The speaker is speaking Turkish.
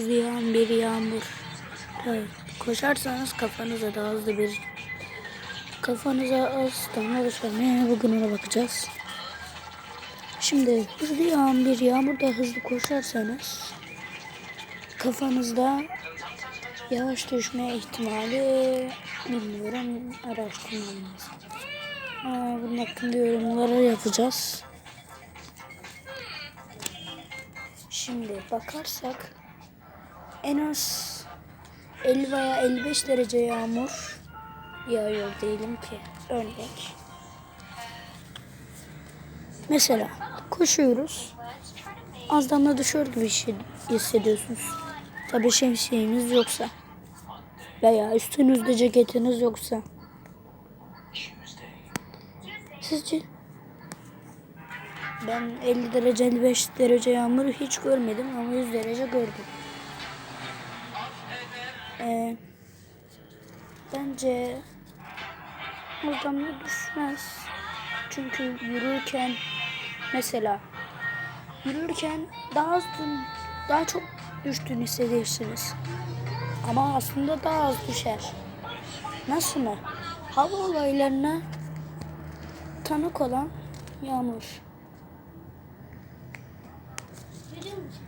Yağan bir yağmur. Evet. Koşarsanız kafanıza daha hızlı bir az damla düşer. Bugün ona bakacağız. Şimdi hızlı yağan bir yağmurda hızlı koşarsanız kafanızda yavaş düşme ihtimali bilmiyorum, araştırmam lazım. Bunun hakkında yorumları yapacağız. Şimdi bakarsak en az 50 veya 55 derece yağmur yağıyor diyelim ki, örnek. Mesela koşuyoruz, az damla düşüyor gibi hissediyorsunuz. Tabii şemsiyeniz yoksa veya üstünüzde ceketiniz yoksa. Sizce? Ben 50 derece 55 derece yağmur hiç görmedim ama 100 derece gördüm. Bence az damla düşmez. Çünkü yürürken daha çok düştüğünü hissediyorsunuz. Ama aslında daha az düşer. Nasıl mı? Hava olaylarına tanık olan yağmur. Görüyor musun?